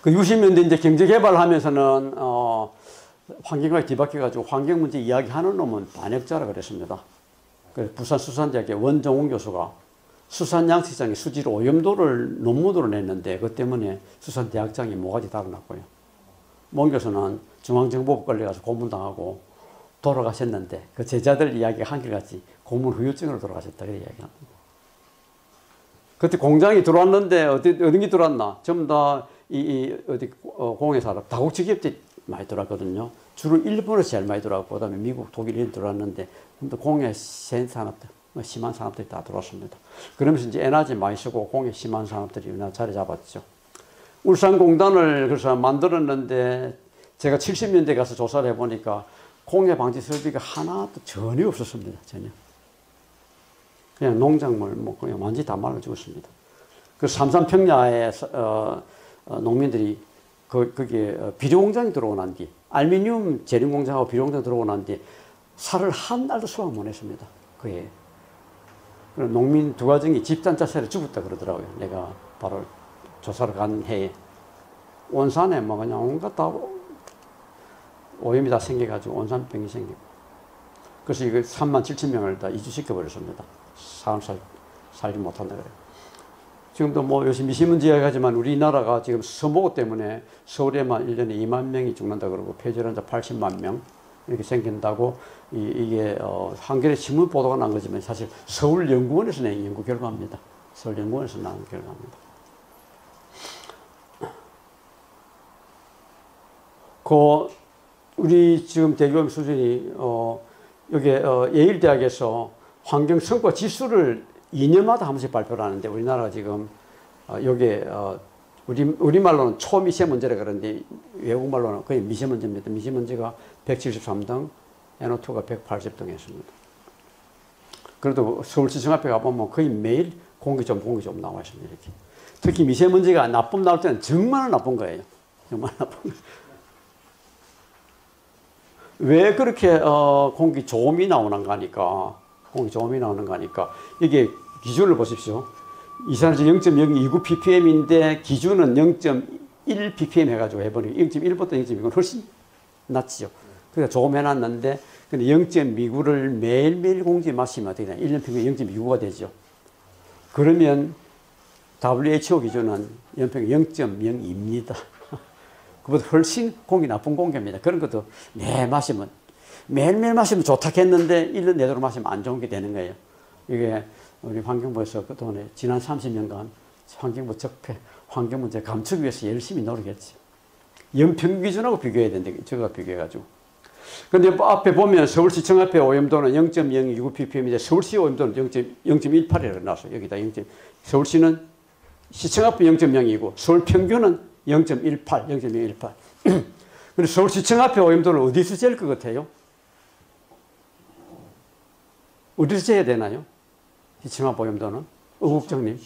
그 60년대 이제 경제개발하면서는 환경과 뒤바뀌어가지고 환경 문제 이야기하는 놈은 반역자라 그랬습니다. 그래서 부산 수산대학의 원정웅 교수가 수산양식장의 수질 오염도를 논문으로 냈는데 그 때문에 수산대학장이 모가지 달아났고요. 몽 교수는 중앙정보국 걸려가서 고문당하고 돌아가셨는데 그 제자들 이야기가 한결같이 고문 후유증으로 돌아가셨다 그런 이야기합니다. 그때 공장이 들어왔는데 어디 들어왔나? 전부 다 어디 공해 사람 다국지 기업들이 많이 들어왔거든요. 주로 일본에서 제일 많이 들어왔고 그다음에 미국, 독일 이런 들어왔는데 공해 센 산업들, 심한 산업들이 다 들어왔습니다. 그러면서 이제 에너지 많이 쓰고 공해 심한 산업들이 우리나라 자리 잡았죠. 울산공단을 그래서 만들었는데 제가 70년대 가서 조사를 해보니까 공해 방지 설비가 하나도 전혀 없었습니다. 전혀. 그냥 농작물 뭐 그냥 완전히 다 말라 죽었습니다. 그 삼산평야에 농민들이 거기에 비료공장이 들어오고 난 뒤 알루미늄 재련공장하고 비료공장 들어오고 난 뒤 살을 한 달도 수확 못 했습니다. 그해. 농민 두 가정이 집단 자살에 죽었다 그러더라고요. 내가 바로 조사를 간 해에. 온산에 뭐 그냥 온갖 다 오염이 다 생겨가지고 온산병이 생기고. 그래서 이거 3만 7천 명을 다 이주시켜버렸습니다. 사람 살지 못한다 그래요. 지금도 뭐 요즘 미세먼지 이야기하지만 우리나라가 지금 서모고 때문에 서울에만 1년에 2만 명이 죽는다 그러고 폐질환자 80만 명 이렇게 생긴다고 이게 한겨레 신문 보도가 난 거지만 사실 서울연구원에서 낸 연구 결과입니다. 서울연구원에서 나온 결과입니다. 우리 지금 대기오염 수준이 여기 예일대학에서 환경 성과 지수를 2년마다 한 번씩 발표를 하는데 우리나라가 지금 여기에 우리말로는 초미세먼지라 그러는데 외국말로는 거의 미세먼지입니다. 미세먼지가 173등, NO2가 180등 했습니다. 그래도 서울시청 앞에 가보면 거의 매일 공기 좀 나와 있습니다. 이렇게. 특히 미세먼지가 나쁨 나올 때는 정말 나쁜 거예요. 정말 나쁜 거예요. 왜 그렇게 공기 좋음이 나오는가 하니까 이게 기준을 보십시오. 이산화탄소 0.029 ppm인데 기준은 0.1 ppm 해가지고 해버리고 0.1부터 0.29는 훨씬 낮지요. 그러니까 조금 해놨는데 0.29를 매일매일 공기에 마시면 어떻게 되냐. 1년 평균 0.29가 되죠. 그러면 WHO 기준은 연평균 0.02입니다. 그보다 훨씬 공기 나쁜 공기입니다. 그런 것도 매일매일 마시면 좋다 했는데 1년 내도록 마시면 안 좋은 게 되는 거예요. 이게 우리 환경부에서 그동안에 지난 30년간 환경부 적폐, 환경 문제 감추기 위해서 열심히 노력했죠. 연평균 기준하고 비교해야 되는데 저거가 비교해가지고. 근데 앞에 보면 서울시청 앞에 오염도는 0.029 ppm인데 서울시 오염도는 0.18이라고 나왔어요. 여기다 서울시는 시청 앞에 0.029, 서울 평균은 0.18. 근데 서울시청 앞에 오염도는 어디서 잴 것 같아요? 어디서 재야 되나요? 시청 앞 오염도는? 국장님.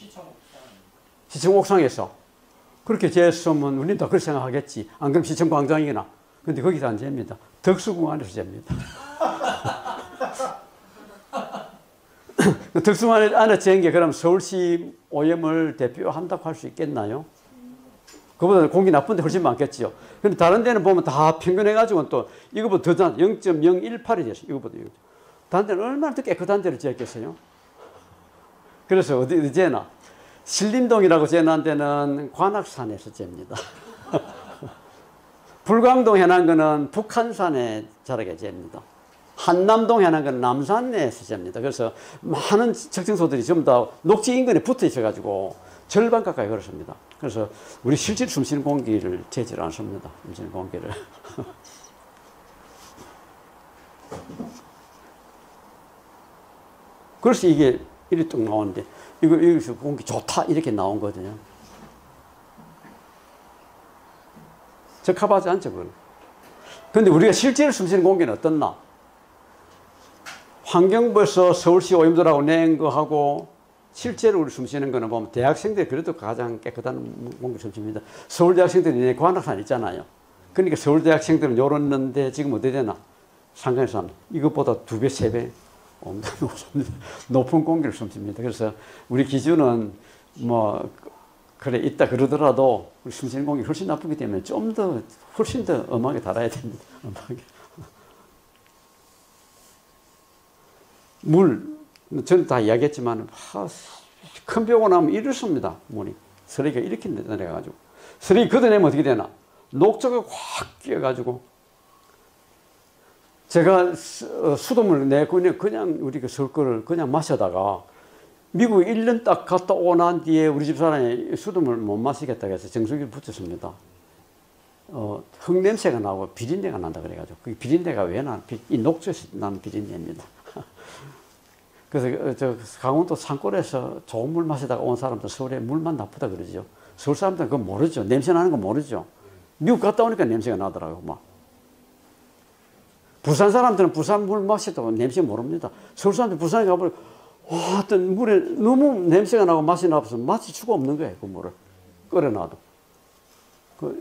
시청 옥상에서. 그렇게 재었으면 우리는 다 그렇게 생각하겠지. 안 그러면 시청 광장이나. 근데 거기서 안 잽니다. 덕수궁 안에서 잽니다. 덕수궁 안에 재는 게 그럼 서울시 오염을 대표한다고 할 수 있겠나요? 그보다 공기 나쁜데 훨씬 많겠지요. 근데 다른 데는 보면 다 평균해가지고 또 이거보다 더 잘 0.018이 됐어요. 이거보다. 다른 데는 얼마나 더 깨끗한 데를 지었겠어요? 그래서 어디 재나? 신림동이라고 재난 데는 관악산에서 잽니다. 불광동 해난 거는 북한산에 자라게 잽니다. 한남동 해난 거는 남산에서 잽니다. 그래서 많은 적정소들이 전부 다 녹지 인근에 붙어 있어가지고 절반 가까이 그렇습니다. 그래서 우리 실제로 숨쉬는 공기를 재질 않습니다. 숨쉬는 공기를. 그래서 이게 이렇게 뚝 나오는데 여기서 공기 좋다 이렇게 나온 거거든요. 적합하지 않죠, 그건. 근데 우리가 실제로 숨쉬는 공기는 어떻나? 환경부에서 서울시 오염도라고 낸 거하고 실제로 우리 숨쉬는 거는 보면 대학생들이 그래도 가장 깨끗한 공기 숨쉽니다. 서울대학생들이 관악산 있잖아요. 그러니까 서울대학생들은 요랬는데 지금 어떻게 되나? 상관에서 이것보다 2배, 3배 엄청 높습니다. 높은 공기를 숨깁니다. 그래서 우리 기준은 뭐 그래 있다 그러더라도 우리 숨쉬는 공기 훨씬 나쁘기 때문에 좀 더 훨씬 더 엄하게 달아야 됩니다. 엄하게. 물 저는 다 이야기했지만 큰 비 오고 나면 이렇습니다. 물이 쓰레기가 이렇게 내려가지고 쓰레기 걷어내면 어떻게 되나? 녹조가 확 끼어가지고 제가 수돗물 그냥 우리 그 서울 거를 그냥 마셔다가 미국 1년 딱 갔다 오고 난 뒤에 우리 집 사람이 수돗물 못 마시겠다고 해서 정수기를 붙였습니다. 흙냄새가 나고 비린내가 난다 그래가지고 그 비린내가 왜 나? 이 녹조에서 나는 비린내입니다. 그래서 저 강원도 산골에서 좋은 물 마시다가 온 사람들 서울에 물만 나쁘다 그러죠. 서울 사람들은 그거 모르죠. 냄새 나는 거 모르죠. 미국 갔다 오니까 냄새가 나더라고 막. 부산 사람들은 부산 물 마시다가 냄새 모릅니다. 서울 사람들 부산에 가보면 와, 어떤 물에 너무 냄새가 나고 맛이 나서 마실 수가 없는 거예요. 그 물을 끓여놔도.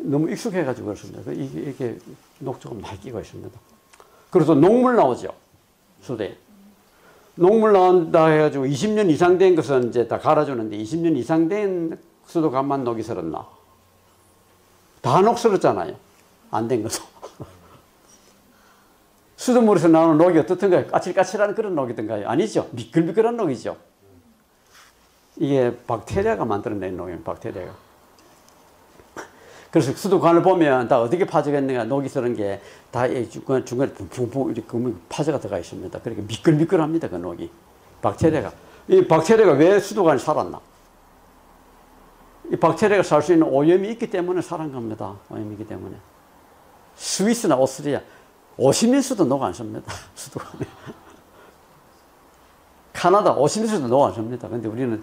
너무 익숙해가지고 그렇습니다. 이게 녹조가 많이 끼고 있습니다. 그래서 녹물 나오죠. 수도에. 녹물 나온다 해가지고 20년 이상 된 것은 이제 다 갈아주는데 20년 이상 된 수도관만 녹이 슬었나? 다 녹슬었잖아요. 안 된 것도. 수돗물에서 나오는 녹이 어떻든가요? 까칠까칠한 그런 녹이든가요? 아니죠. 미끌미끌한 녹이죠. 이게 박테리아가 만들어낸 녹이에요. 박테리아가. 그래서 수도관을 보면 다 어떻게 파져가 있는가 녹이 쓰는 게 다 중간에 붕붕 이렇게 파져가 들어가 있습니다. 그러니까 미끌미끌합니다. 그 녹이. 박테리아가. 이 박테리아가 왜 수도관에 살았나? 이 박테리아가 살 수 있는 오염이 있기 때문에 살은 겁니다. 오염이 있기 때문에. 스위스나 오스트리아 50년수도 녹 안 씁니다. 수도관에. 카나다 50년수도 녹 안 씁니다. 근데 우리는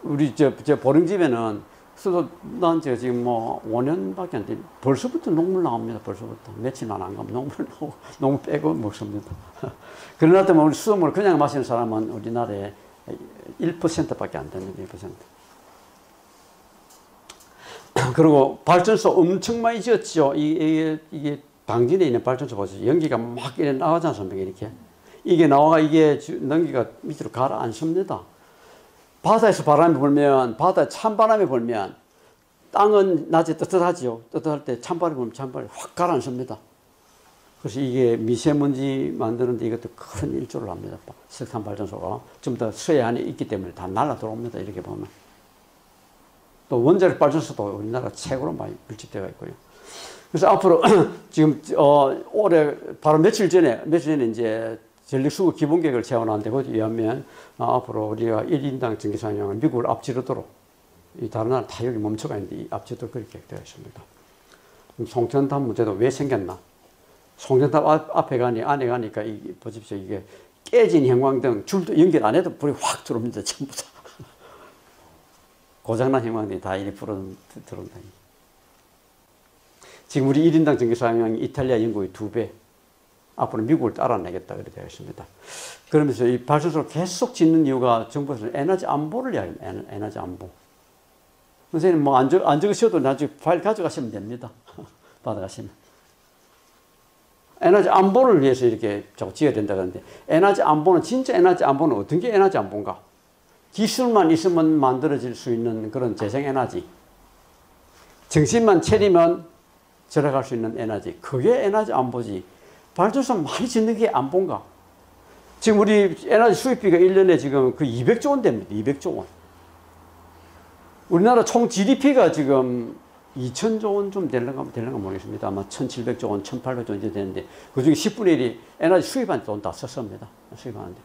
우리 저 보령집에는 수도 난 지금 뭐 5년밖에 안 돼. 벌써부터 녹물 나옵니다. 벌써부터 며칠만 안 가면 녹물 나오고 녹물 빼고 먹습니다. 그러나 때문에 우리 수돗물 그냥 마시는 사람은 우리나라에 1%밖에 안 됩니다. 1%. 그리고 발전소 엄청 많이 지었죠. 이게 방진에 있는 발전소 보세요. 연기가 막 이렇게 나가지 않습니까? 이렇게. 이게 나와가 이게 연기가 밑으로 가라앉습니다. 바다에서 바람이 불면, 바다에 찬바람이 불면, 땅은 낮에 뜨뜻하죠. 뜨뜻할 때 찬바람이 불면 찬바람이 확 가라앉습니다. 그래서 이게 미세먼지 만드는데 이것도 큰 일조를 합니다. 석탄 발전소가. 좀 더 서해안에 있기 때문에 다 날아 들어옵니다. 이렇게 보면. 또 원자력 발전소도 우리나라 최고로 많이 밀집되어 있고요. 그래서 앞으로 지금 올해 바로 며칠 전에 이제 전력수급 기본계획을 세워놨는데 거기에 의하면 앞으로 우리가 1인당 전기사용량을 미국을 앞지르도록 이 다른 나라 다 여기 멈춰가 있는데 앞지르도록 그렇게 계획되어 있습니다. 송전탑 문제도 왜 생겼나? 송전탑 앞에 안에 가니까 보십시오. 이게 깨진 형광등 줄도 연결 안 해도 불이 확 들어옵니다. 전부 다. 고장난 형광등이 다 이리 들어온다. 지금 우리 1인당 전기 사용량이 이탈리아, 영국의 2배. 앞으로 미국을 따라내겠다 그렇게 되어 있습니다. 그러면서 이 발전소를 계속 짓는 이유가 정부에서 에너지 안보를 이야기합니다. 에너지 안보. 선생님 뭐 안 적으셔도 나중에 파일 가져가시면 됩니다. 받아가시면. 에너지 안보를 위해서 이렇게 자꾸 지어야 된다 그러는데 에너지 안보는 진짜 에너지 안보는 어떤 게 에너지 안보인가? 기술만 있으면 만들어질 수 있는 그런 재생에너지. 정신만 차리면 절약할 수 있는 에너지. 그게 에너지 안보지. 발전소 많이 짓는 게 안보인가? 지금 우리 에너지 수입비가 1년에 지금 그 200조 원 됩니다. 200조 원. 우리나라 총 GDP가 지금 2,000조 원 좀 되는가 모르겠습니다. 아마 1,700조 원, 1,800조 원 이제 되는데 그 중에 10분의 1이 에너지 수입하는데 돈 다 썼습니다. 수입하는데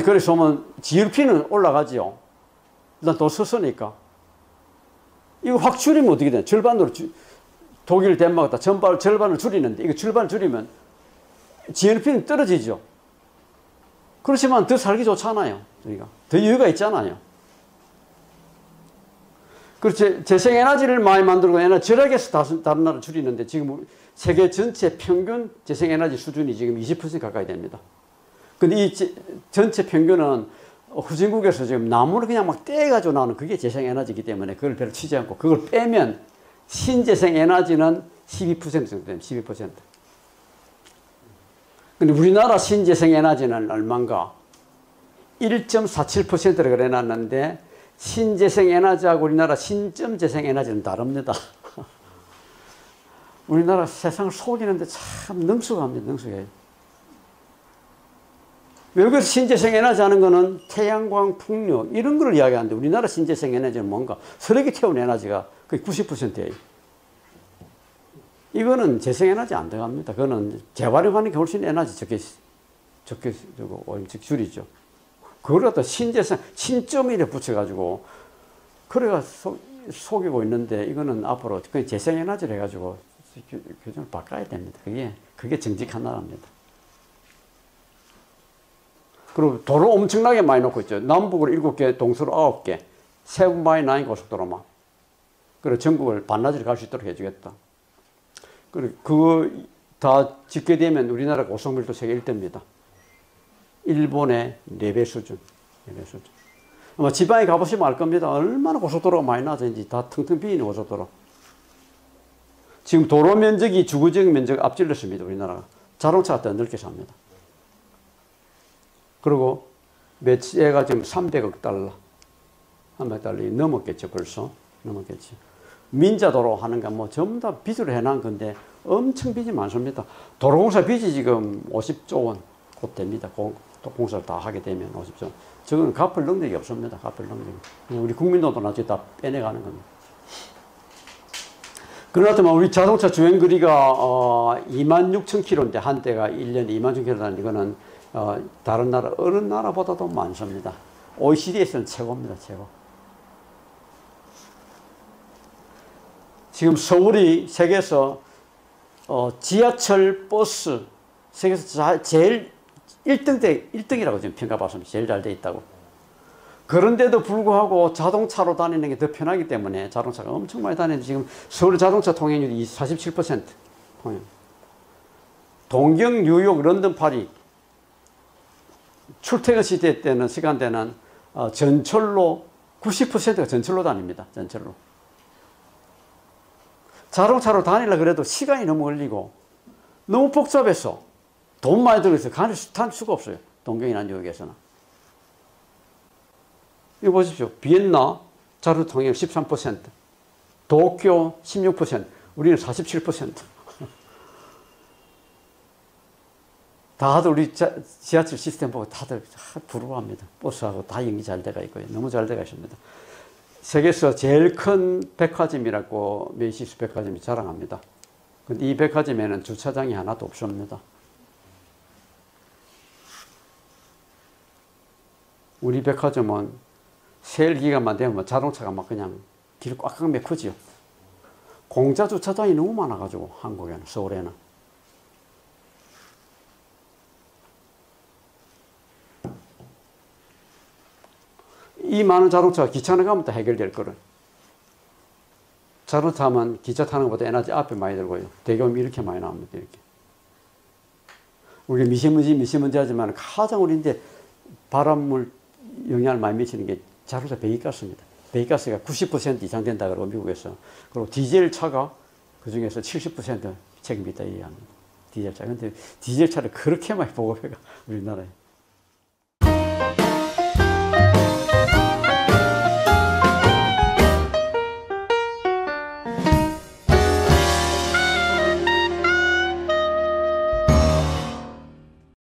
그래서 보면 GDP는 올라가지요. 일단 돈 썼으니까. 이거 확 줄이면 어떻게 되나? 절반으로 독일, 덴마크 다 절반을 줄이는데 이거 절반을 줄이면 GDP는 떨어지죠. 그렇지만 더 살기 좋잖아요. 우리가 더 여유가 있잖아요. 그렇지. 재생에너지를 많이 만들고 에너지 절약해서 다른 나라 줄이는데 지금 세계 전체 평균 재생에너지 수준이 지금 20% 가까이 됩니다. 근데 이 전체 평균은 후진국에서 지금 나무를 그냥 막 떼가지고 나오는 그게 재생에너지이기 때문에 그걸 별로 치지 않고 그걸 빼면 신재생에너지는 12% 정도 됩니다. 12%. 근데 우리나라 신재생 에너지는 얼마인가? 1.47%를 그래 놨는데 신재생 에너지하고 우리나라 신점 재생 에너지는 다릅니다. 우리나라 세상을 속이는데 참 능숙합니다. 능숙해요. 외국에서 신재생 에너지 하는 거는 태양광, 풍력 이런 걸 이야기하는데 우리나라 신재생 에너지는 뭔가? 쓰레기 태운 에너지가 거의 90%예요. 이거는 재생 에너지 안 들어갑니다. 그거는 재활용하는 게 훨씬 에너지 적게 줄이죠. 그걸 갖다 신재생, 신점이래 붙여가지고 그래가 속이고 있는데 이거는 앞으로 그냥 재생 에너지를 해가지고 규정을 바꿔야 됩니다. 그게 정직한 나라입니다. 그리고 도로 엄청나게 많이 놓고 있죠. 남북으로 7개, 동서로 9개, 세븐 바이 나인 고속도로만. 그리고 전국을 반나절에 갈 수 있도록 해주겠다. 그리고 그거 다 짓게 되면 우리나라 고속밀도 세계 1등입니다. 일본의 4배 수준. 4배 수준. 아마 지방에 가보시면 알 겁니다. 얼마나 고속도로가 많이 나서인지 다 텅텅 비이는 고속도로. 지금 도로 면적이 주거적 면적 앞질렀습니다. 우리나라가. 자동차가 더 넓게 삽니다. 그리고 매체가 지금 300억 달러. 300억 달러 넘었겠죠. 벌써. 넘었겠죠. 민자도로 하는 건 뭐 전부 다 빚으로 해놓은 건데 엄청 빚이 많습니다. 도로공사 빚이 지금 50조 원 곧 됩니다. 공사를 다 하게 되면 50조 원. 저거는 갚을 능력이 없습니다. 갚을 능력이. 우리 국민들도 나중에 다 빼내가는 겁니다. 그렇지만 우리 자동차 주행거리가 26,000km인데 한때가 1년에 26,000km라는 이거는 다른 나라 어느 나라보다도 많습니다. OECD에서는 최고입니다. 최고. 지금 서울이 세계에서 지하철 버스 세계에서 제일 1등이라고 지금 평가받습니다. 제일 잘 돼 있다고. 그런데도 불구하고 자동차로 다니는 게 더 편하기 때문에 자동차가 엄청 많이 다니는데 지금 서울 자동차 통행률이 47% 통행. 동경, 뉴욕, 런던, 파리 출퇴근 시대 때는 시간대는 전철로 90%가 전철로 다닙니다. 전철로. 자동차로 다니려 그래도 시간이 너무 걸리고 너무 복잡해서 돈 많이 들어서 다닐 수가 없어요. 동경이나 뉴욕에서는. 이거 보십시오. 비엔나 자동차 통행 13%, 도쿄 16%, 우리는 47%. 다들 우리 지하철 시스템 보고 다들 부러워합니다. 버스하고 다 연기 잘 돼가 있고요. 너무 잘 돼가 있습니다. 세계에서 제일 큰 백화점이라고 메이시스 백화점이 자랑합니다. 근데 이 백화점에는 주차장이 하나도 없습니다. 우리 백화점은 세일 기간만 되면 자동차가 막 그냥 길을 꽉꽉 메꾸지요. 공짜 주차장이 너무 많아가지고 한국에는, 서울에는. 이 많은 자동차가 기차는 가면 다 해결될 거를. 자동차 타면 기차 타는 것보다 에너지 앞에 많이 들고요. 대기오염이 이렇게 많이 나옵니다. 이렇게. 우리가 미세먼지 하지만 가장 우리인데 바람물 영향을 많이 미치는 게 자동차 배기가스입니다. 배기가스가 90% 이상 된다 그러고 미국에서. 그리고 디젤 차가 그 중에서 70% 책임이 있다 이해합니다. 디젤 차. 근데 디젤 차를 그렇게 많이 보급해가 우리나라에.